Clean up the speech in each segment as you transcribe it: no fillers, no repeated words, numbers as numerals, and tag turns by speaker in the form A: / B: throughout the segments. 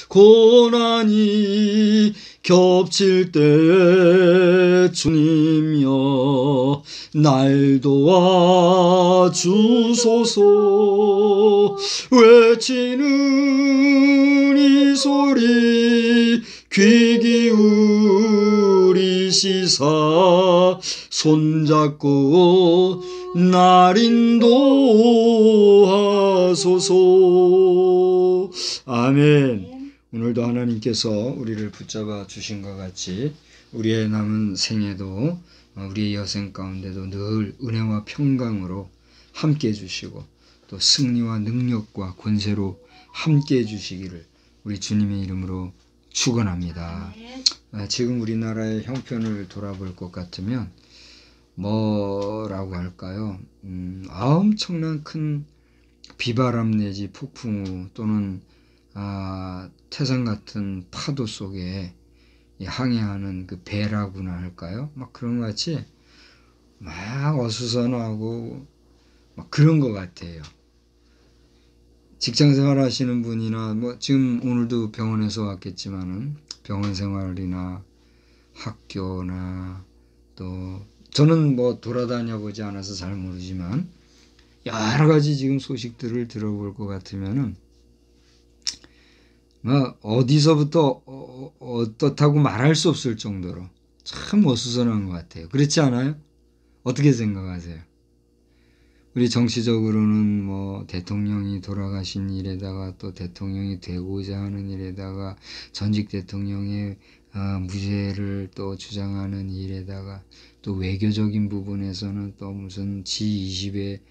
A: 고난이 겹칠 때 주님여 날 도와주소서. 외치는 이 소리 귀 기울이시사 손잡고 날 인도하소서. 아멘. 오늘도 하나님께서 우리를 붙잡아 주신 것 같이 우리의 남은 생에도 우리의 여생 가운데도 늘 은혜와 평강으로 함께 해주시고 또 승리와 능력과 권세로 함께 해주시기를 우리 주님의 이름으로 축원합니다. 지금 우리나라의 형편을 돌아볼 것 같으면 뭐라고 할까요? 엄청난 큰 비바람 내지 폭풍우 또는 태산 같은 파도 속에 항해하는 그 배라고나 할까요? 막 그런 것 같이 막 어수선하고 막 그런 것 같아요. 직장 생활 하시는 분이나 뭐 지금 오늘도 병원에서 왔겠지만은 병원 생활이나 학교나 또 저는 뭐 돌아다녀 보지 않아서 잘 모르지만 여러 가지 지금 소식들을 들어볼 것 같으면은 뭐 어디서부터 어떻다고 말할 수 없을 정도로 참 어수선한 것 같아요. 그렇지 않아요? 어떻게 생각하세요? 우리 정치적으로는 뭐 대통령이 돌아가신 일에다가 또 대통령이 되고자 하는 일에다가 전직 대통령의 무죄를 또 주장하는 일에다가 또 외교적인 부분에서는 또 무슨 G20에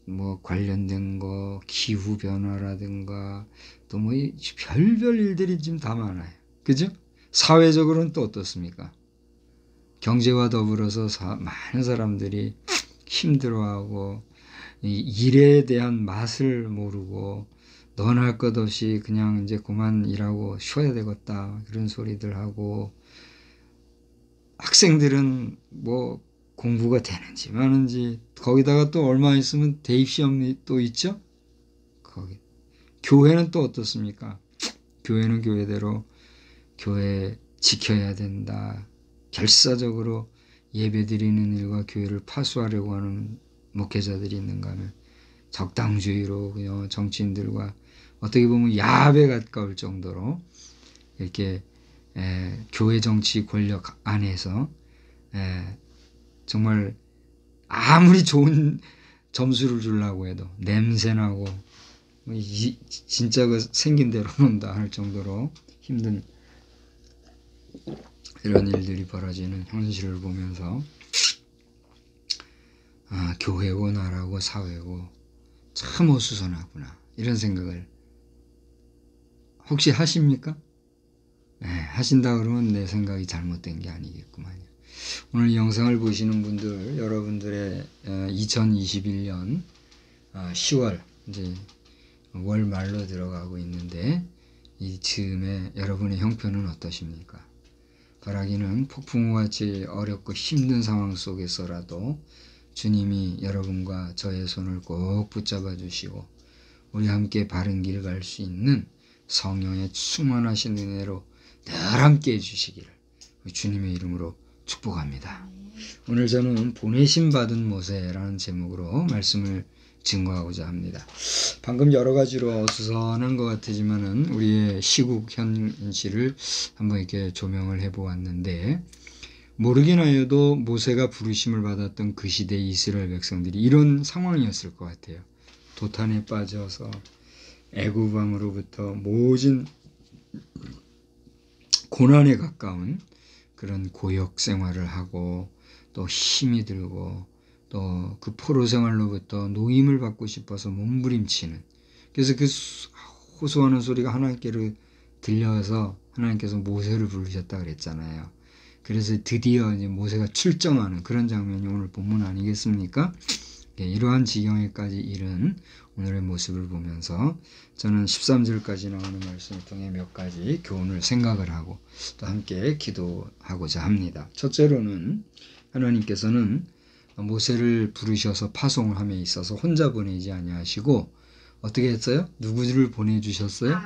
A: 뭐 관련된 거 기후 변화라든가 또 뭐 별별 일들이 지금 다 많아요. 그죠? 사회적으로는 또 어떻습니까? 경제와 더불어서 많은 사람들이 힘들어하고 이 일에 대한 맛을 모르고 너나 할 것 없이 그냥 이제 그만 일하고 쉬어야 되겠다 그런 소리들 하고 학생들은 뭐 공부가 되는지 마는지 거기다가 또 얼마 있으면 대입시험이 또 있죠. 거기 교회는 또 어떻습니까? 교회는 교회대로 교회 지켜야 된다. 결사적으로 예배드리는 일과 교회를 파수하려고 하는 목회자들이 있는가 하면 적당주의로 그냥 정치인들과 어떻게 보면 야합에 가까울 정도로 이렇게 교회 정치 권력 안에서 정말 아무리 좋은 점수를 주려고 해도 냄새나고 진짜 그 생긴 대로 논다 할 정도로 힘든 이런 일들이 벌어지는 현실을 보면서 교회고 나라고 사회고 참 어수선하구나 이런 생각을 혹시 하십니까? 하신다 그러면 내 생각이 잘못된 게 아니겠구만요. 오늘 이 영상을 보시는 분들 여러분들의 2021년 10월 이제 월 말로 들어가고 있는데 이 즈음에 여러분의 형편은 어떠십니까? 바라기는 폭풍우같이 어렵고 힘든 상황 속에서라도 주님이 여러분과 저의 손을 꼭 붙잡아 주시고 우리 함께 바른 길을 갈 수 있는 성령의 충만하신 은혜로 늘 함께 해주시기를 주님의 이름으로 축복합니다. 오늘 저는 보내심 받은 모세라는 제목으로 말씀을 증거하고자 합니다. 방금 여러 가지로 어수선한 것 같지만은 우리의 시국 현실을 한번 이렇게 조명을 해보았는데 모르긴 하여도 모세가 부르심을 받았던 그 시대 이스라엘 백성들이 이런 상황이었을 것 같아요. 도탄에 빠져서 애굽왕으로부터 모진 고난에 가까운 그런 고역 생활을 하고 또 힘이 들고 또 그 포로 생활로부터 노임을 받고 싶어서 몸부림치는 그래서 그 호소하는 소리가 하나님께로 들려서 하나님께서 모세를 부르셨다 그랬잖아요. 그래서 드디어 이제 모세가 출정하는 그런 장면이 오늘 본문 아니겠습니까? 이러한 지경에까지 이른 오늘의 모습을 보면서 저는 13절까지 나오는 말씀을 통해 몇 가지 교훈을 생각을 하고 또 함께 기도하고자 합니다. 첫째로는 하나님께서는 모세를 부르셔서 파송을 함에 있어서 혼자 보내지 아니하시고 어떻게 했어요? 누구를 보내주셨어요?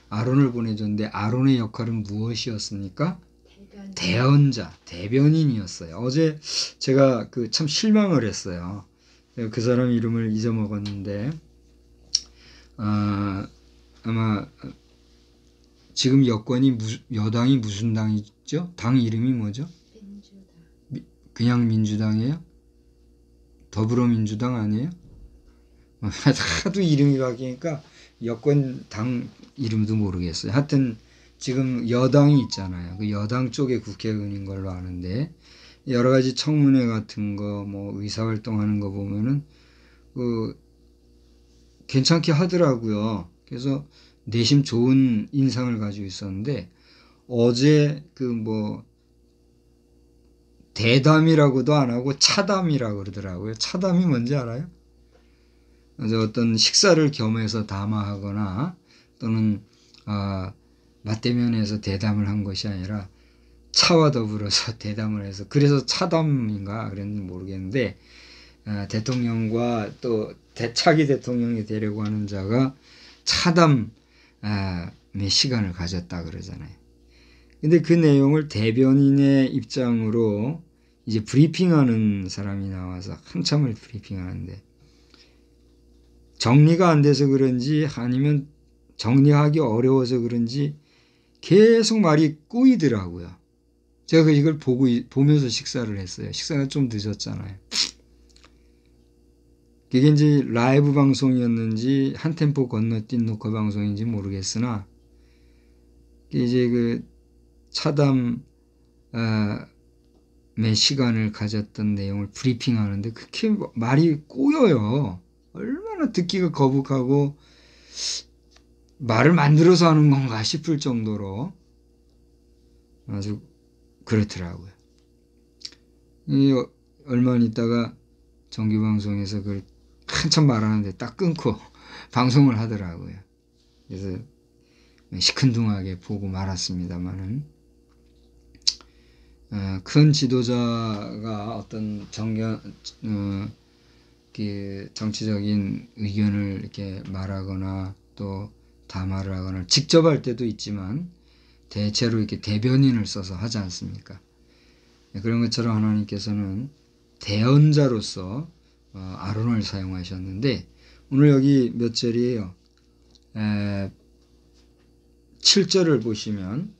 A: 아론을 보내줬는데 아론의 역할은 무엇이었습니까? 대언자, 대변인이었어요. 어제 제가 그 참 실망을 했어요. 그 사람 이름을 잊어먹었는데 아마 지금 여당이 무슨 당이죠? 당 이름이 뭐죠?
B: 민주당.
A: 그냥 민주당이에요? 더불어민주당 아니에요? 하도 이름이 바뀌니까 여권 당 이름도 모르겠어요. 하여튼 지금 여당이 있잖아요. 그 여당 쪽의 국회의원인 걸로 아는데 여러 가지 청문회 같은 거, 뭐 의사활동하는 거 보면은 그 괜찮게 하더라고요. 그래서 내심 좋은 인상을 가지고 있었는데 어제 그 뭐 대담이라고도 안 하고 차담이라고 그러더라고요. 차담이 뭔지 알아요? 그래서 어떤 식사를 겸해서 담화하거나 또는 맞대면에서 대담을 한 것이 아니라 차와 더불어서 대담을 해서 그래서 차담인가 그랬는지 모르겠는데 대통령과 또 차기 대통령이 되려고 하는 자가 차담의 시간을 가졌다 그러잖아요. 근데 그 내용을 대변인의 입장으로 이제 브리핑하는 사람이 나와서 한참을 브리핑하는데 정리가 안 돼서 그런지 아니면 정리하기 어려워서 그런지 계속 말이 꼬이더라고요. 제가 이걸 보면서 식사를 했어요. 식사가 좀 늦었잖아요. 그게 이제 라이브 방송이었는지 한 템포 건너뛴 녹화 방송인지 모르겠으나 이제 그 차담의 시간을 가졌던 내용을 브리핑하는데 그렇게 말이 꼬여요. 얼마나 듣기가 거북하고 말을 만들어서 하는 건가 싶을 정도로 아주 그렇더라고요. 얼마 있다가 정규방송에서 그걸 한참 말하는데 딱 끊고 방송을 하더라고요. 그래서 시큰둥하게 보고 말았습니다만은 큰 지도자가 어떤 정치적인 의견을 이렇게 말하거나 또 담화를 하거나 직접 할 때도 있지만 대체로 이렇게 대변인을 써서 하지 않습니까? 그런 것처럼 하나님께서는 대언자로서 아론을 사용하셨는데 오늘 여기 몇 절이에요? 7절을 보시면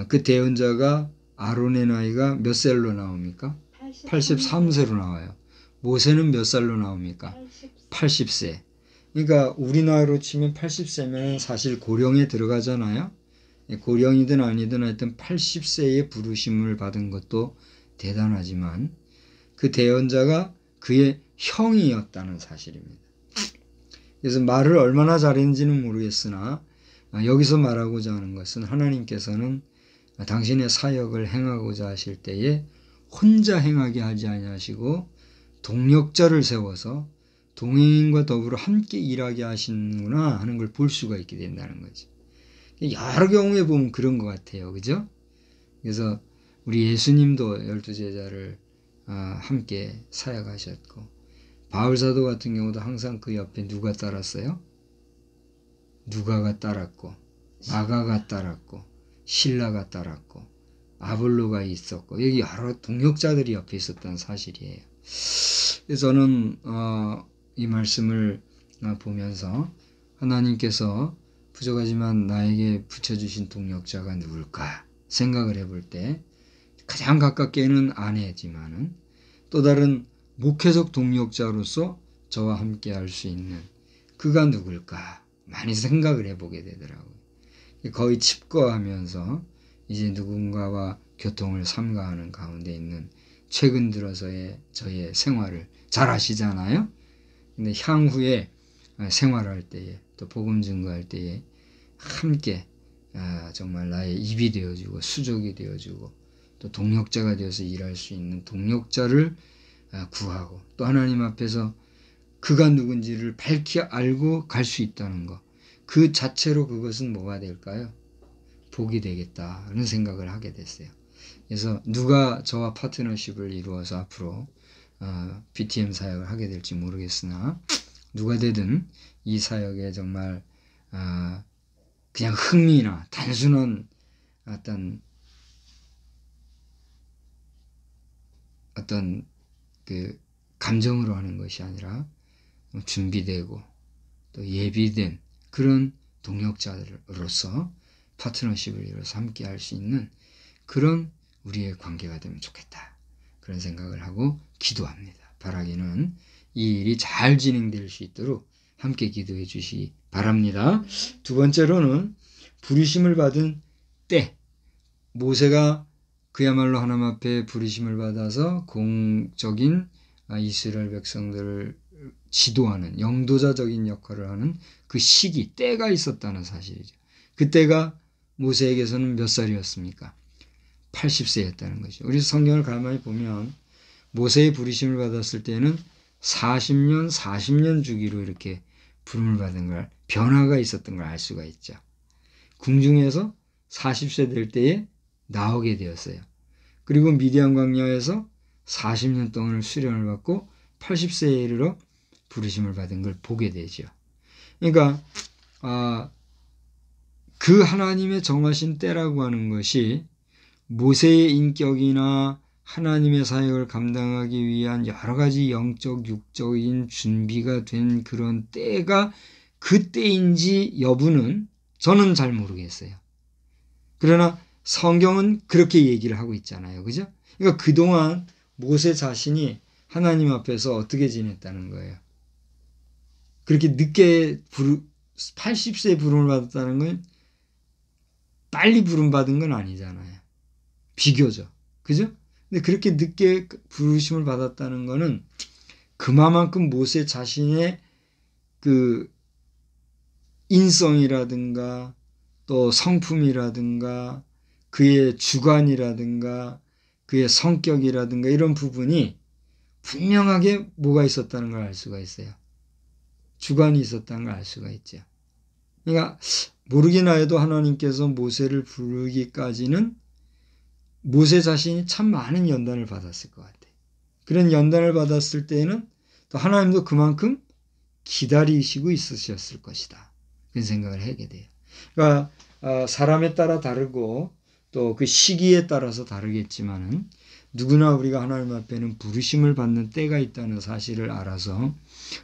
A: 그 대언자가 아론의 나이가 몇 살로 나옵니까? 83세로 나와요. 모세는 몇 살로 나옵니까? 80세. 그러니까 우리 나이로 치면 80세면 사실 고령에 들어가잖아요. 고령이든 아니든 하여튼 80세의 부르심을 받은 것도 대단하지만 그 대언자가 그의 형이었다는 사실입니다. 그래서 말을 얼마나 잘했는지는 모르겠으나 여기서 말하고자 하는 것은 하나님께서는 당신의 사역을 행하고자 하실 때에 혼자 행하게 하지 아니하시고 동력자를 세워서 동행인과 더불어 함께 일하게 하시는구나 하는 걸 볼 수가 있게 된다는 거죠. 여러 경우에 보면 그런 것 같아요. 그죠? 그래서 우리 예수님도 12제자를 함께 사역하셨고 바울사도 같은 경우도 항상 그 옆에 누가 따랐어요? 누가가 따랐고 마가가 따랐고 실라가 따랐고 아볼로가 있었고 여기 여러 동역자들이 옆에 있었다는 사실이에요. 그래서 저는 이 말씀을 보면서 하나님께서 부족하지만 나에게 붙여주신 동역자가 누굴까 생각을 해볼 때 가장 가깝게는 아내지만은 또 다른 목회적 동역자로서 저와 함께 할 수 있는 그가 누굴까 많이 생각을 해보게 되더라고요. 거의 칩거하면서 이제 누군가와 교통을 삼가하는 가운데 있는 최근 들어서의 저의 생활을 잘 아시잖아요. 근데 향후에 생활할 때에 또 복음 증거할 때에 함께 정말 나의 입이 되어주고 수족이 되어주고 또 동역자가 되어서 일할 수 있는 동역자를 구하고 또 하나님 앞에서 그가 누군지를 밝히 알고 갈 수 있다는 것. 그 자체로 그것은 뭐가 될까요? 복이 되겠다는 생각을 하게 됐어요. 그래서 누가 저와 파트너십을 이루어서 앞으로 BTM 사역을 하게 될지 모르겠으나 누가 되든 이 사역에 정말 그냥 흥미나 단순한 어떤 그 감정으로 하는 것이 아니라 준비되고 또 예비된 그런 동역자로서 파트너십을 이뤄서 함께 할 수 있는 그런 우리의 관계가 되면 좋겠다. 그런 생각을 하고 기도합니다. 바라기는 이 일이 잘 진행될 수 있도록 함께 기도해 주시기 바랍니다. 두 번째로는 부르심을 받은 때, 모세가 그야말로 하나님 앞에 부르심을 받아서 공적인 이스라엘 백성들을 지도하는 영도자적인 역할을 하는 그 시기, 때가 있었다는 사실이죠. 그때가 모세에게서는 몇 살이었습니까? 80세였다는 거죠. 우리 성경을 가만히 보면 모세의 부르심을 받았을 때는 40년 주기로 이렇게 부름을 받은 걸, 변화가 있었던 걸 알 수가 있죠. 궁중에서 40세 될 때에 나오게 되었어요. 그리고 미디안 광야에서 40년 동안 수련을 받고 80세에 이르러 부르심을 받은 걸 보게 되죠. 그러니까 그 하나님의 정하신 때라고 하는 것이 모세의 인격이나 하나님의 사역을 감당하기 위한 여러 가지 영적, 육적인 준비가 된 그런 때가 그 때인지 여부는 저는 잘 모르겠어요. 그러나 성경은 그렇게 얘기를 하고 있잖아요. 그죠? 그러니까 그동안 모세 자신이 하나님 앞에서 어떻게 지냈다는 거예요. 그렇게 늦게 80세에 부름을 받았다는 건 빨리 부름 받은 건 아니잖아요. 비교적. 그죠? 근데 그렇게 늦게 부르심을 받았다는 거는 그만큼 모세 자신의 그 인성이라든가 또 성품이라든가 그의 주관이라든가 그의 성격이라든가 이런 부분이 분명하게 뭐가 있었다는 걸 알 수가 있어요. 주관이 있었다는 걸 알 수가 있죠. 그러니까 모르기나 해도 하나님께서 모세를 부르기까지는 모세 자신이 참 많은 연단을 받았을 것 같아요. 그런 연단을 받았을 때에는 또 하나님도 그만큼 기다리시고 있으셨을 것이다. 그런 생각을 하게 돼요. 그러니까 사람에 따라 다르고 또 그 시기에 따라서 다르겠지만은 누구나 우리가 하나님 앞에는 부르심을 받는 때가 있다는 사실을 알아서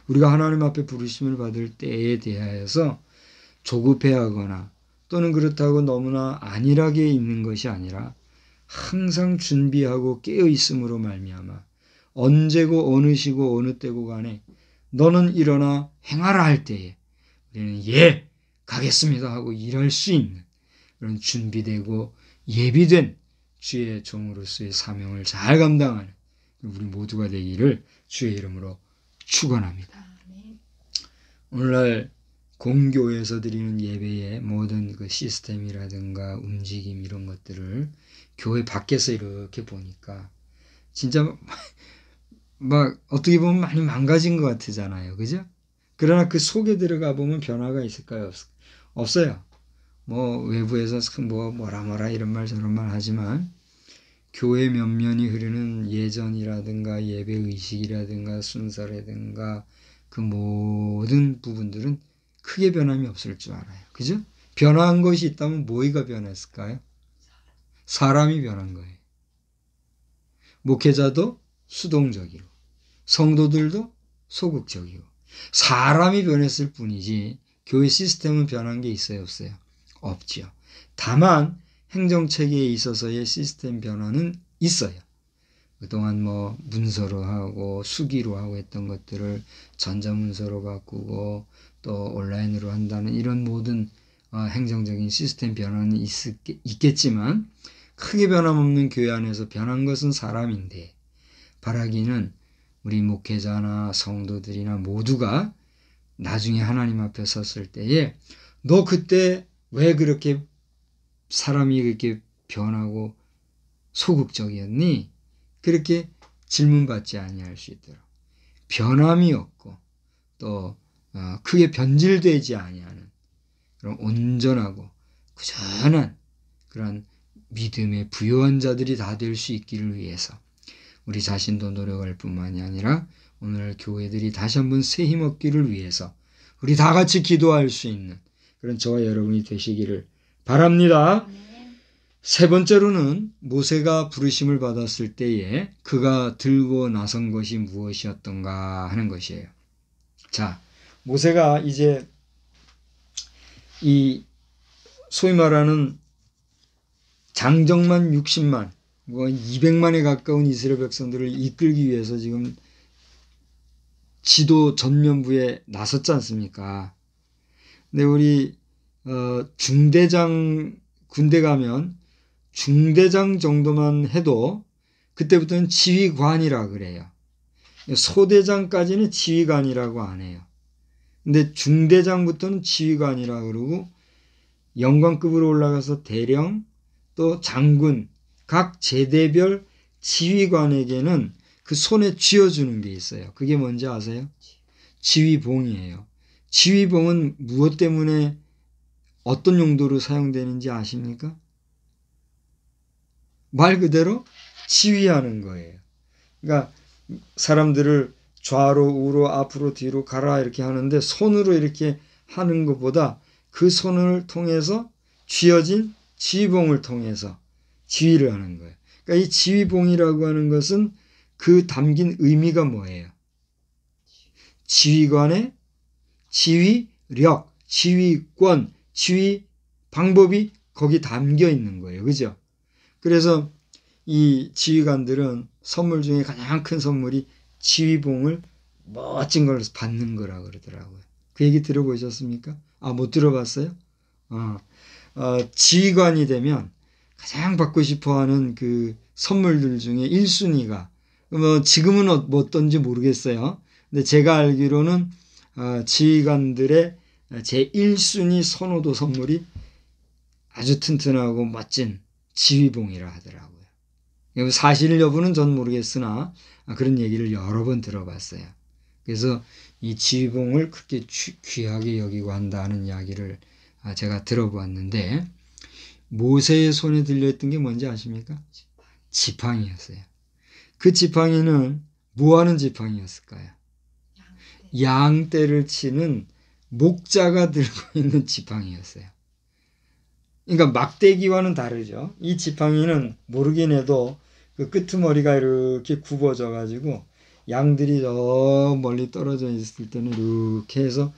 A: 우리가 하나님 앞에 부르심을 받을 때에 대하여서 조급해하거나 또는 그렇다고 너무나 안일하게 있는 것이 아니라 항상 준비하고 깨어 있음으로 말미암아 언제고 어느 시고 어느 때고 간에 너는 일어나 행하라 할 때에 우리는 예 가겠습니다 하고 일할 수 있는 그런 준비되고 예비된 주의 종으로서의 사명을 잘 감당하는 우리 모두가 되기를 주의 이름으로 축원합니다. 오늘날 공교회에서 드리는 예배의 모든 그 시스템이라든가 움직임 이런 것들을 교회 밖에서 이렇게 보니까 진짜 막 어떻게 보면 많이 망가진 것 같잖아요. 그죠? 그러나 그 속에 들어가 보면 변화가 있을까요? 없어요. 뭐 외부에서 뭐라 이런 말 저런 말 하지만 교회 면면이 흐르는 예전이라든가 예배 의식이라든가 순서라든가 그 모든 부분들은 크게 변함이 없을 줄 알아요. 그죠? 변화한 것이 있다면 뭐가 변했을까요? 사람이 변한 거예요. 목회자도 수동적이고 성도들도 소극적이고 사람이 변했을 뿐이지 교회 시스템은 변한 게 있어요? 없어요? 없지요. 다만 행정체계에 있어서의 시스템 변화는 있어요. 그동안 뭐 문서로 하고 수기로 하고 했던 것들을 전자문서로 바꾸고 또 온라인으로 한다는 이런 모든 행정적인 시스템 변화는 있겠지만 크게 변함없는 교회 안에서 변한 것은 사람인데 바라기는 우리 목회자나 성도들이나 모두가 나중에 하나님 앞에 섰을 때에 너 그때 왜 그렇게 사람이 그렇게 변하고 소극적이었니? 그렇게 질문받지 아니할 수 있도록 변함이 없고 또 크게 변질되지 아니하는 그런 온전하고 꾸준한 그런 믿음의 부요한 자들이 다 될 수 있기를 위해서 우리 자신도 노력할 뿐만이 아니라 오늘 교회들이 다시 한번 새 힘 얻기를 위해서 우리 다 같이 기도할 수 있는 그런 저와 여러분이 되시기를 바랍니다. 세 번째로는 모세가 부르심을 받았을 때에 그가 들고 나선 것이 무엇이었던가 하는 것이에요. 자, 모세가 이제 이 소위 말하는 장정만 60만, 200만에 가까운 이스라엘 백성들을 이끌기 위해서 지금 지도 전면부에 나섰지 않습니까? 근데 우리 중대장 군대 가면 중대장 정도만 해도 그때부터는 지휘관이라 그래요. 소대장까지는 지휘관이라고 안 해요. 근데 중대장부터는 지휘관이라 그러고 영관급으로 올라가서 대령 또 장군 각 제대별 지휘관에게는 그 손에 쥐어주는 게 있어요. 그게 뭔지 아세요? 지휘봉이에요. 지휘봉은 무엇 때문에 어떤 용도로 사용되는지 아십니까? 말 그대로 지휘하는 거예요. 그러니까 사람들을 좌로 우로 앞으로 뒤로 가라 이렇게 하는데 손으로 이렇게 하는 것보다 그 손을 통해서 쥐어진 지휘봉을 통해서 지휘를 하는 거예요. 그러니까 이 지휘봉이라고 하는 것은 그 담긴 의미가 뭐예요? 지휘관의 지휘력, 지휘권, 지휘 방법이 거기 담겨 있는 거예요. 그죠? 그래서 이 지휘관들은 선물 중에 가장 큰 선물이 지휘봉을 멋진 걸 받는 거라 그러더라고요. 그 얘기 들어보셨습니까? 못 들어봤어요? 지휘관이 되면 가장 받고 싶어 하는 그 선물들 중에 1순위가, 지금은 어떤지 모르겠어요. 근데 제가 알기로는 지휘관들의 제 1순위 선호도 선물이 아주 튼튼하고 멋진 지휘봉이라 하더라고요. 사실 여부는 전 모르겠으나 그런 얘기를 여러 번 들어봤어요. 그래서 이 지휘봉을 그렇게 귀하게 여기고 한다는 이야기를 제가 들어보았는데, 모세의 손에 들려있던 게 뭔지 아십니까? 지팡이였어요. 그 지팡이는 뭐하는 지팡이였을까요? 양떼를 치는 목자가 들고 있는 지팡이였어요. 그러니까 막대기와는 다르죠. 이 지팡이는 모르긴 해도 그 끄트머리가 이렇게 굽어져 가지고 양들이 저 멀리 떨어져 있을 때는 이렇게 해서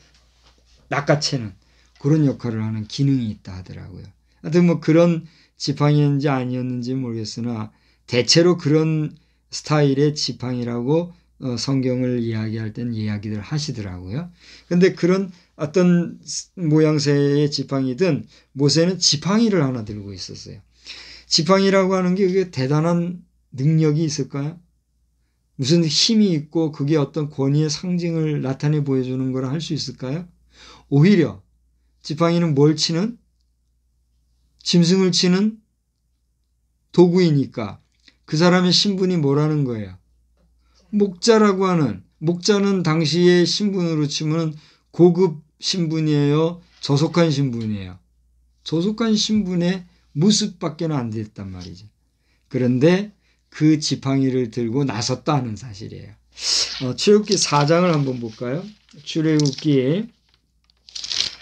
A: 낚아채는 그런 역할을 하는 기능이 있다 하더라고요. 하여튼 뭐 그런 지팡이였는지 아니었는지 모르겠으나 대체로 그런 스타일의 지팡이라고 성경을 이야기할 때는 이야기들 하시더라고요. 근데 그런 어떤 모양새의 지팡이든 모세는 지팡이를 하나 들고 있었어요. 지팡이라고 하는 게 그게 대단한 능력이 있을까요? 무슨 힘이 있고 그게 어떤 권위의 상징을 나타내 보여주는 거라 할 수 있을까요? 오히려 지팡이는 뭘 치는? 짐승을 치는 도구이니까 그 사람의 신분이 뭐라는 거예요? 목자라고 하는, 목자는 당시의 신분으로 치면 고급 신분이에요? 저속한 신분이에요? 저속한 신분의 모습밖에 안 됐단 말이죠. 그런데 그 지팡이를 들고 나섰다 하는 사실이에요. 출애굽기 4장을 한번 볼까요? 출애굽기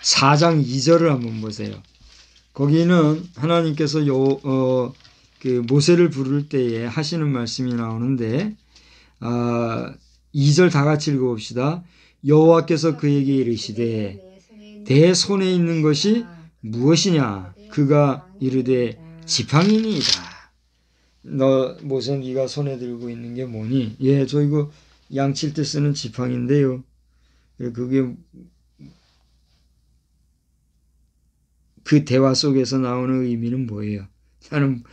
A: 4장 2절을 한번 보세요. 거기는 하나님께서 그 모세를 부를 때에 하시는 말씀이 나오는데 2절 다 같이 읽어봅시다. 여호와께서 그에게 이르시되 내 손에 있는 것이 무엇이냐? 그가 이르되 지팡이니이다. 모세 네가 손에 들고 있는 게 뭐니? 예, 저 이거 양칠 때 쓰는 지팡인데요. 그게 그 대화 속에서 나오는 의미는 뭐예요? 나는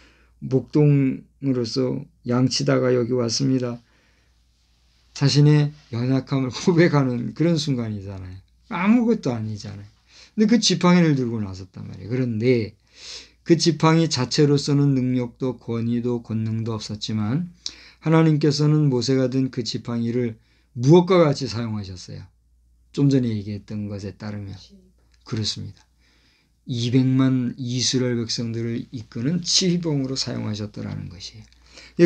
A: 목동으로서 양치다가 여기 왔습니다. 자신의 연약함을 고백하는 그런 순간이잖아요. 아무것도 아니잖아요. 근데 그 지팡이를 들고 나섰단 말이에요. 그런데 그 지팡이 자체로서는 능력도 권위도 권능도 없었지만 하나님께서는 모세가 든 그 지팡이를 무엇과 같이 사용하셨어요? 좀 전에 얘기했던 것에 따르면 그렇습니다. 200만 이스라엘 백성들을 이끄는 지휘봉으로 사용하셨더라는 것이에요.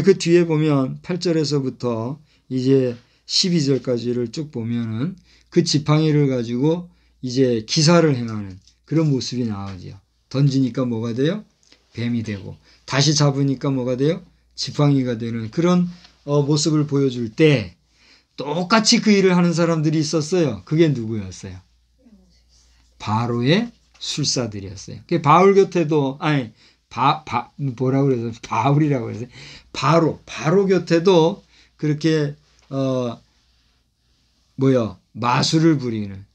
A: 그 뒤에 보면 8절에서부터 이제 12절까지를 쭉 보면은 그 지팡이를 가지고 이제 기사를 행하는 그런 모습이 나오죠. 던지니까 뭐가 돼요? 뱀이 되고, 다시 잡으니까 뭐가 돼요? 지팡이가 되는 그런 모습을 보여줄 때 똑같이 그 일을 하는 사람들이 있었어요. 그게 누구였어요? 바로의 술사들이었어요. 그 바울 곁에도 뭐라고 그래서 바울이라고 그래서 바로 곁에도 그렇게 마술을 부리는,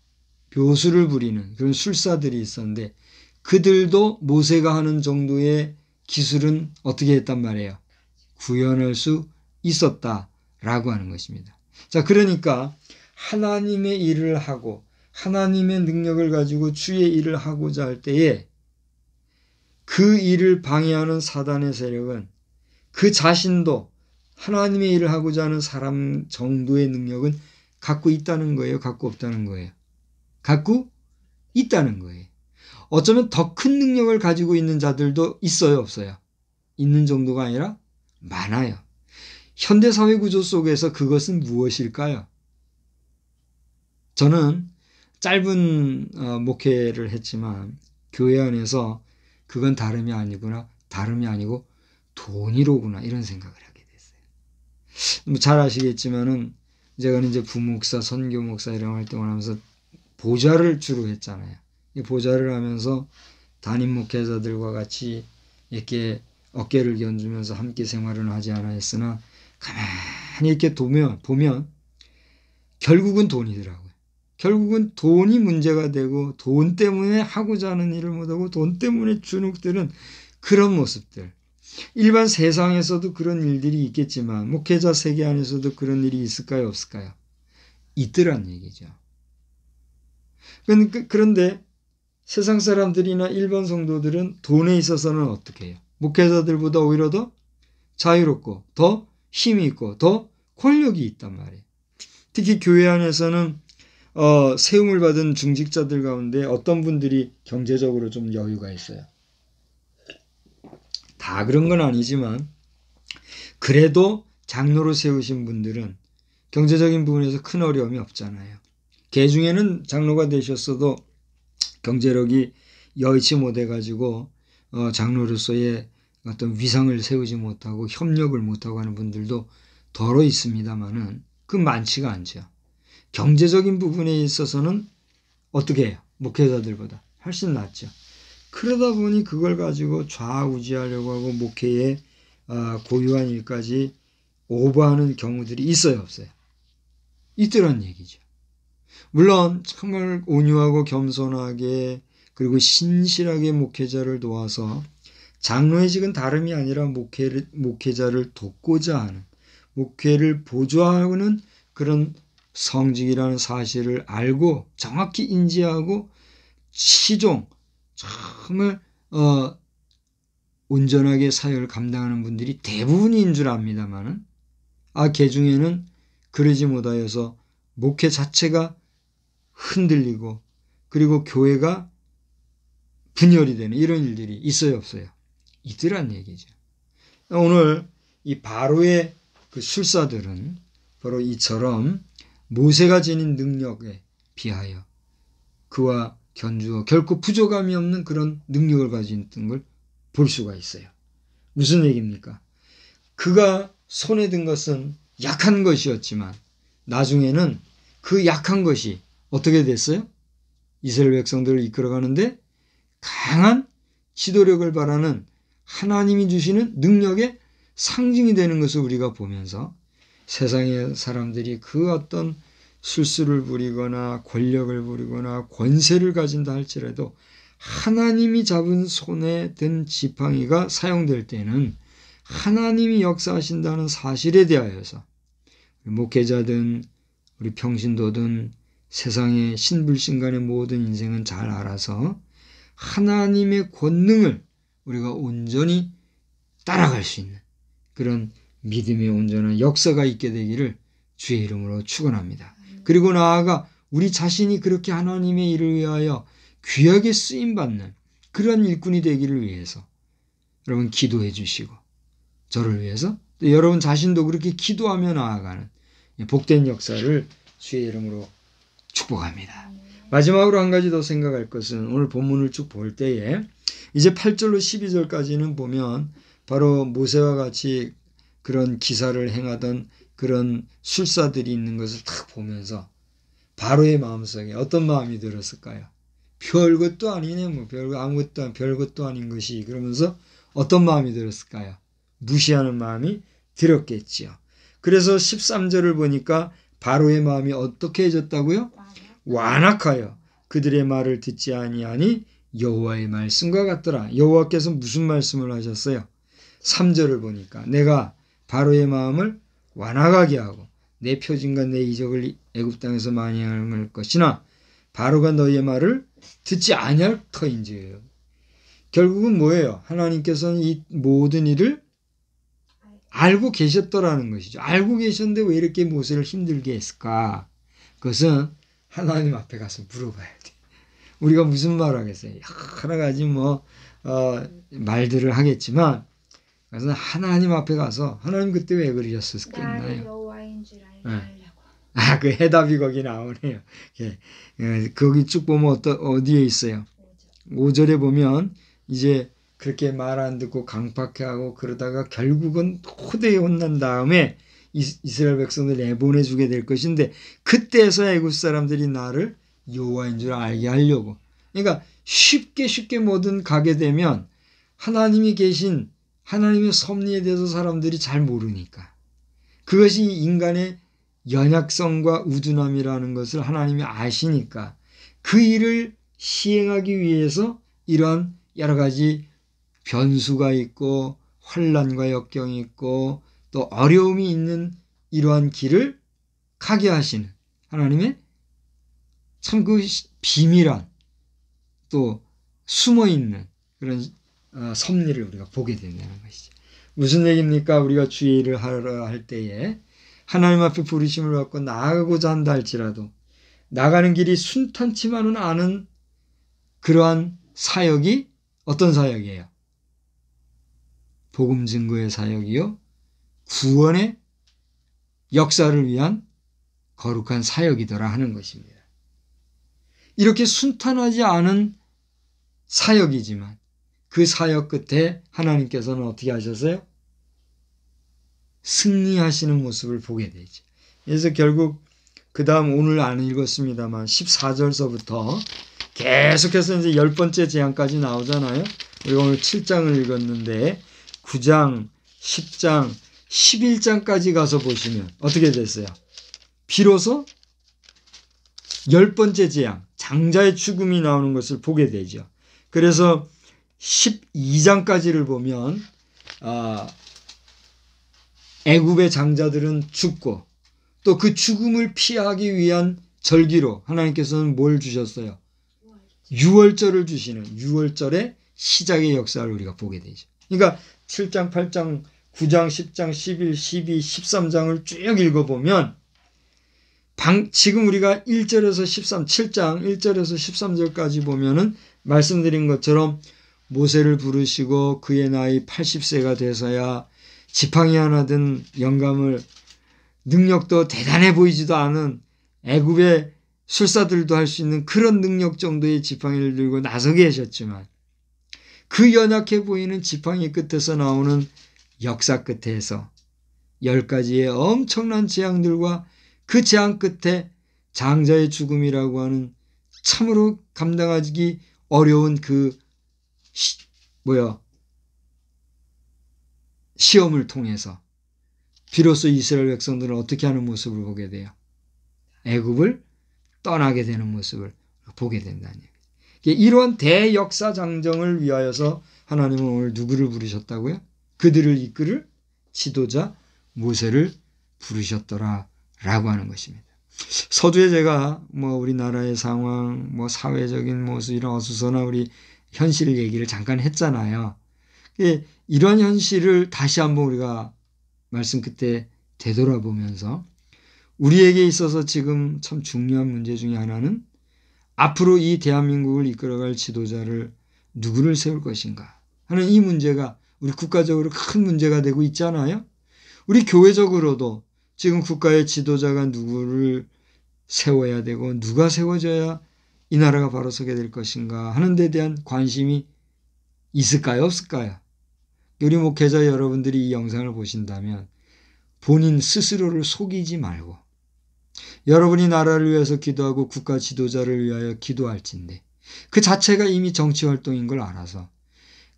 A: 묘술을 부리는 그런 술사들이 있었는데, 그들도 모세가 하는 정도의 기술은 어떻게 했단 말이에요? 구현할 수 있었다라고 하는 것입니다. 자, 그러니까 하나님의 일을 하고 하나님의 능력을 가지고 주의 일을 하고자 할 때에 그 일을 방해하는 사단의 세력은 그 자신도 하나님의 일을 하고자 하는 사람 정도의 능력은 갖고 있다는 거예요? 갖고 없다는 거예요? 갖고 있다는 거예요. 어쩌면 더 큰 능력을 가지고 있는 자들도 있어요, 없어요? 있는 정도가 아니라 많아요. 현대사회 구조 속에서 그것은 무엇일까요? 저는 짧은 목회를 했지만 교회 안에서 그건 다름이 아니고 돈이로구나, 이런 생각을 하게 됐어요. 잘 아시겠지만은 제가 이제 부목사, 선교목사 이런 활동을 하면서 보좌를 주로 했잖아요. 이 보좌를 하면서 담임 목회자들과 같이 이렇게 어깨를 견주면서 함께 생활을 하지 않아 했으나, 가만히 이렇게 보면 결국은 돈이더라고요. 결국은 돈이 문제가 되고, 돈 때문에 하고자 하는 일을 못하고 돈 때문에 주눅드는 그런 모습들. 일반 세상에서도 그런 일들이 있겠지만 목회자 세계 안에서도 그런 일이 있을까요, 없을까요? 있더란 얘기죠. 그런데 세상 사람들이나 일반 성도들은 돈에 있어서는 어떻게 해요? 목회자들보다 오히려 더 자유롭고 더 힘이 있고 더 권력이 있단 말이에요. 특히 교회 안에서는 세움을 받은 중직자들 가운데 어떤 분들이 경제적으로 좀 여유가 있어요. 다 그런 건 아니지만 그래도 장로로 세우신 분들은 경제적인 부분에서 큰 어려움이 없잖아요. 개중에는 장로가 되셨어도 경제력이 여의치 못해가지고 장로로서의 어떤 위상을 세우지 못하고 협력을 못하고 하는 분들도 더러 있습니다만은 그 많지가 않죠. 경제적인 부분에 있어서는 어떻게 해요? 목회자들보다 훨씬 낫죠. 그러다 보니 그걸 가지고 좌우지하려고 하고 목회에 고유한 일까지 오버하는 경우들이 있어요, 없어요? 있더란 얘기죠. 물론 정말 온유하고 겸손하게 그리고 신실하게 목회자를 도와서 장로의직은 다름이 아니라 목회자를 돕고자 하는, 목회를 보조하는 그런 성직이라는 사실을 알고 정확히 인지하고 시종 정말 온전하게 사역을 감당하는 분들이 대부분인 줄 압니다만은 개중에는 그러지 못하여서 목회 자체가 흔들리고 그리고 교회가 분열이 되는 이런 일들이 있어요, 없어요? 있더란 얘기죠. 오늘 이 바로의 그 술사들은 바로 이처럼 모세가 지닌 능력에 비하여 그와 견주어 결코 부족함이 없는 그런 능력을 가지고 있던 걸 볼 수가 있어요. 무슨 얘기입니까? 그가 손에 든 것은 약한 것이었지만 나중에는 그 약한 것이 어떻게 됐어요? 이스라엘 백성들을 이끌어가는데 강한 지도력을 바라는 하나님이 주시는 능력의 상징이 되는 것을 우리가 보면서 세상의 사람들이 그 어떤 술수를 부리거나 권력을 부리거나 권세를 가진다 할지라도 하나님이 잡은 손에 든 지팡이가 사용될 때는 하나님이 역사하신다는 사실에 대하여서 목회자든 우리 평신도든 세상의 신불신간의 모든 인생은 잘 알아서 하나님의 권능을 우리가 온전히 따라갈 수 있는 그런 믿음의 온전한 역사가 있게 되기를 주의 이름으로 축원합니다. 그리고 나아가 우리 자신이 그렇게 하나님의 일을 위하여 귀하게 쓰임받는 그런 일꾼이 되기를 위해서 여러분 기도해 주시고 저를 위해서 또 여러분 자신도 그렇게 기도하며 나아가는 복된 역사를 주의 이름으로 축복합니다. 마지막으로 한 가지 더 생각할 것은 오늘 본문을 쭉 볼 때에 이제 8절로 12절까지는 보면 바로 모세와 같이 그런 기사를 행하던 그런 술사들이 있는 것을 딱 보면서 바로의 마음속에 어떤 마음이 들었을까요? 별것도 아니네, 뭐 별것도 아닌 것이, 그러면서 어떤 마음이 들었을까요? 무시하는 마음이 들었겠지요. 그래서 13절을 보니까 바로의 마음이 어떻게 해졌다고요? 완악하여 그들의 말을 듣지 아니하니 여호와의 말씀과 같더라. 여호와께서 무슨 말씀을 하셨어요? 3절을 보니까 내가 바로의 마음을 완악하게 하고 내 표징과 내 이적을 애굽 땅에서 많이 행할 것이나 바로가 너희의 말을 듣지 아니할 터인지예요. 결국은 뭐예요? 하나님께서는 이 모든 일을 알고 계셨더라는 것이죠. 알고 계셨는데 왜 이렇게 모세를 힘들게 했을까? 그것은 하나님 앞에 가서 물어봐야 돼. 우리가 무슨 말 하겠어요? 여러 가지 말들을 하겠지만 그래서 하나님 앞에 가서 하나님 그때 왜 그러셨을까요?
B: 나를 여호와인 줄 알려고.
A: 그 해답이 거기 나오네요. 거기 쭉 보면 어디에 있어요? 5절에 보면 이제 그렇게 말 안 듣고 강팍해하고 그러다가 결국은 호되게 혼난 다음에 이스라엘 백성들 내보내주게 될 것인데 그때서 애굽 사람들이 나를 여호와인 줄 알게 하려고. 그러니까 쉽게 뭐든 가게 되면 하나님이 계신 하나님의 섭리에 대해서 사람들이 잘 모르니까 그것이 인간의 연약성과 우둔함이라는 것을 하나님이 아시니까 그 일을 시행하기 위해서 이러한 여러 가지 변수가 있고 환난과 역경이 있고 또 어려움이 있는 이러한 길을 가게 하시는 하나님의 참 그 비밀한 또 숨어있는 그런 섭리를 우리가 보게 된다는 것이죠. 무슨 얘기입니까? 우리가 주의 일을 하려 할 때에 하나님 앞에 부르심을 받고 나아가고자 한다 할지라도 나가는 길이 순탄치만은 않은 그러한 사역이 어떤 사역이에요? 복음 증거의 사역이요. 구원의 역사를 위한 거룩한 사역이더라 하는 것입니다. 이렇게 순탄하지 않은 사역이지만 그 사역 끝에 하나님께서는 어떻게 하셨어요? 승리하시는 모습을 보게 되죠. 그래서 결국 그 다음 오늘 안 읽었습니다만 14절서부터 계속해서 이제 10번째 재앙까지 나오잖아요. 우리가 오늘 7장을 읽었는데 9장, 10장, 11장까지 가서 보시면 어떻게 됐어요? 비로소 10번째 재앙, 장자의 죽음이 나오는 것을 보게 되죠. 그래서 12장까지를 보면 애굽의 장자들은 죽고 또 그 죽음을 피하기 위한 절기로 하나님께서는 뭘 주셨어요? 유월절을 주시는 유월절의 시작의 역사를 우리가 보게 되죠. 그러니까 7장, 8장, 9장, 10장, 11, 12, 13장을 쭉 읽어보면 지금 우리가 1절에서 7장 1절에서 13절까지 보면은 말씀드린 것처럼 모세를 부르시고 그의 나이 80세가 돼서야 지팡이 하나 든 영감을 능력도 대단해 보이지도 않은 애굽의 술사들도 할 수 있는 그런 능력 정도의 지팡이를 들고 나서게 하셨지만 그 연약해 보이는 지팡이 끝에서 나오는 역사 끝에서 10가지의 엄청난 재앙들과 그 재앙 끝에 장자의 죽음이라고 하는 참으로 감당하기 어려운 그 시험을 통해서 비로소 이스라엘 백성들은 어떻게 하는 모습을 보게 돼요? 애굽을 떠나게 되는 모습을 보게 된다는 얘기예요. 이러한 대역사 장정을 위하여서 하나님은 오늘 누구를 부르셨다고요? 그들을 이끌을 지도자 모세를 부르셨더라 라고 하는 것입니다. 서두에 제가 우리나라의 상황, 사회적인 모습 이런 어수선한 우리 현실 얘기를 잠깐 했잖아요. 이런 현실을 다시 한번 우리가 말씀 끝에 되돌아보면서 우리에게 있어서 지금 참 중요한 문제 중에 하나는 앞으로 이 대한민국을 이끌어갈 지도자를 누구를 세울 것인가 하는 이 문제가 우리 국가적으로 큰 문제가 되고 있잖아요. 우리 교회적으로도 지금 국가의 지도자가 누구를 세워야 되고 누가 세워져야 이 나라가 바로 서게 될 것인가 하는 데 대한 관심이 있을까요? 없을까요? 우리 목회자 여러분들이 이 영상을 보신다면 본인 스스로를 속이지 말고 여러분이 나라를 위해서 기도하고 국가 지도자를 위하여 기도할진데 그 자체가 이미 정치활동인 걸 알아서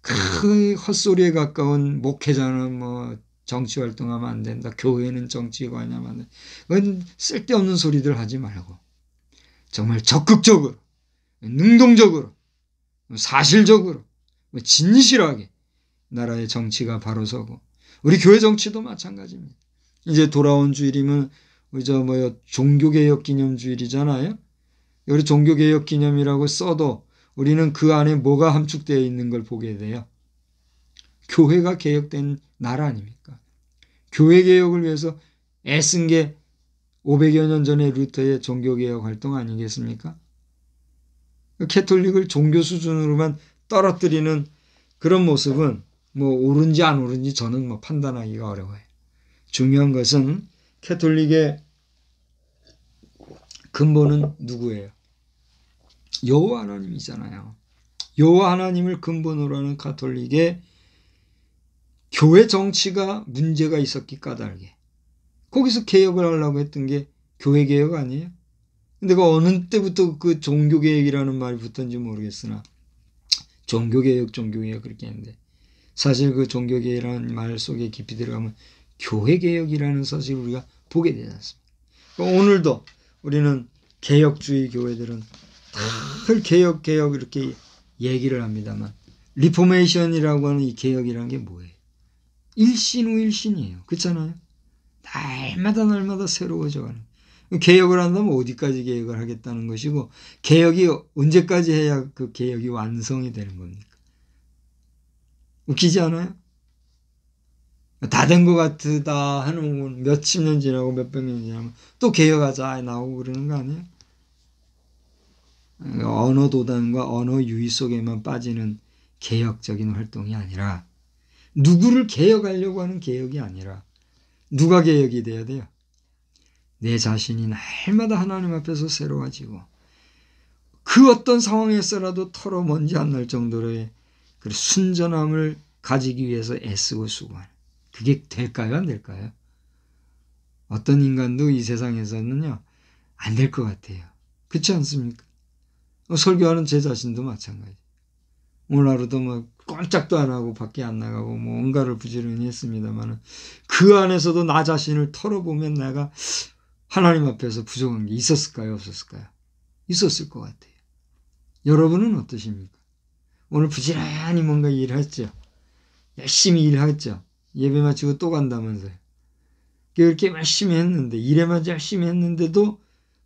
A: 그 헛소리에 가까운 목회자는 뭐 정치활동하면 안 된다. 교회는 정치관하면 안 된다. 그건 쓸데없는 소리들 하지 말고 정말 적극적으로 능동적으로 사실적으로 진실하게 나라의 정치가 바로 서고 우리 교회 정치도 마찬가지입니다. 이제 돌아온 주일이면 종교개혁 기념주일이잖아요. 우리 종교개혁 기념이라고 써도 우리는 그 안에 뭐가 함축되어 있는 걸 보게 돼요. 교회가 개혁된 나라 아닙니까? 교회 개혁을 위해서 애쓴 게 500여 년 전에 루터의 종교개혁 활동 아니겠습니까? 캐톨릭을 종교 수준으로만 떨어뜨리는 그런 모습은 뭐 옳은지 안 옳은지 저는 뭐 판단하기가 어려워요. 중요한 것은 캐톨릭의 근본은 누구예요? 여호와 하나님이잖아요. 여호와 하나님을 근본으로 하는 가톨릭의 교회 정치가 문제가 있었기 까닭에 거기서 개혁을 하려고 했던 게 교회 개혁 아니에요? 근데 그 어느 때부터 그 종교개혁이라는 말이 붙었는지 모르겠으나 종교개혁 그렇게 했는데 사실 그 종교개혁이라는 말 속에 깊이 들어가면 교회개혁이라는 사실을 우리가 보게 되지 않습니까? 그러니까 오늘도 우리는 개혁주의 교회들은 늘 개혁 이렇게 얘기를 합니다만 리포메이션이라고 하는 이 개혁이라는 게 뭐예요? 일신 후 일신이에요. 그렇잖아요? 날마다 새로워져가는. 개혁을 한다면 어디까지 개혁을 하겠다는 것이고 개혁이 언제까지 해야 그 개혁이 완성이 되는 겁니까? 웃기지 않아요? 다 된 것 같다 하는 몇십 년 지나고 몇백 년 지나면 또 개혁하자 나오고 그러는 거 아니에요? 언어 도단과 언어 유희 속에만 빠지는 개혁적인 활동이 아니라 누구를 개혁하려고 하는 개혁이 아니라 누가 개혁이 돼야 돼요? 내 자신이 날마다 하나님 앞에서 새로워지고 그 어떤 상황에서라도 털어 먼지 안 날 정도로의 그 순전함을 가지기 위해서 애쓰고 수고하는 그게 될까요? 안 될까요? 어떤 인간도 이 세상에서는요 안 될 것 같아요. 그렇지 않습니까? 설교하는 제 자신도 마찬가지. 오늘 하루도 뭐 꼼짝도 안 하고 밖에 안 나가고 뭐 뭔가를 부지런히 했습니다만 그 안에서도 나 자신을 털어보면 내가 하나님 앞에서 부족한 게 있었을까요? 없었을까요? 있었을 것 같아요. 여러분은 어떠십니까? 오늘 부지런히 뭔가 일했죠. 열심히 일했죠. 예배 마치고 또 간다면서요. 그렇게 열심히 했는데 일에만 열심히 했는데도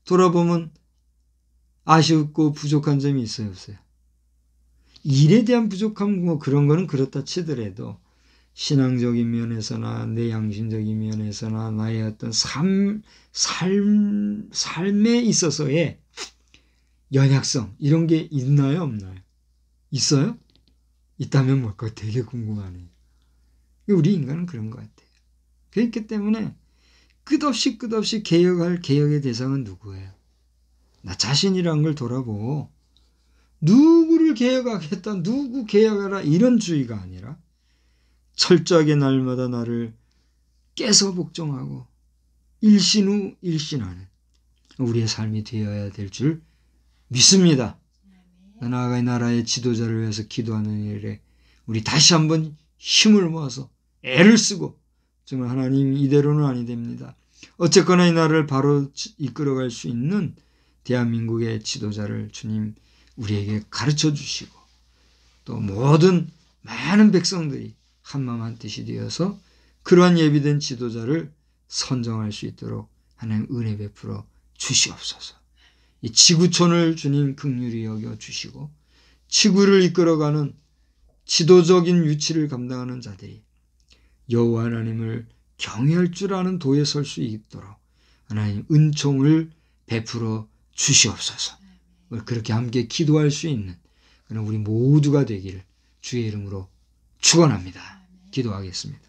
A: 돌아보면 아쉽고 부족한 점이 있어요? 없어요? 일에 대한 부족함 뭐 그런 거는 그렇다 치더라도 신앙적인 면에서나 내 양심적인 면에서나 나의 어떤 삶에 있어서의 연약성 이런 게 있나요? 없나요? 있어요? 있다면 뭘까 되게 궁금하네요. 우리 인간은 그런 것 같아요. 그렇기 때문에 끝없이 개혁할 개혁의 대상은 누구예요? 나 자신이란 걸 돌아보고 누구를 개혁하겠다, 누구 개혁하라 이런 주의가 아니라 철저하게 날마다 나를 깨서 복종하고 일신 후 일신하는 우리의 삶이 되어야 될 줄 믿습니다. 나아가 이 나라의 지도자를 위해서 기도하는 일에 우리 다시 한번 힘을 모아서 애를 쓰고 정말 하나님 이대로는 아니 됩니다. 어쨌거나 이 나라를 바로 이끌어갈 수 있는 대한민국의 지도자를 주님 우리에게 가르쳐 주시고 또 모든 많은 백성들이 한마음 한뜻이 되어서 그러한 예비된 지도자를 선정할 수 있도록 하나님 은혜 베풀어 주시옵소서. 이 지구촌을 주님 긍휼히 여겨 주시고 지구를 이끌어가는 지도적인 위치를 감당하는 자들이 여호와 하나님을 경외할 줄 아는 도에 설 수 있도록 하나님 은총을 베풀어 주시옵소서. 그렇게 함께 기도할 수 있는 그런 우리 모두가 되기를 주의 이름으로 축원합니다. 기도하겠습니다.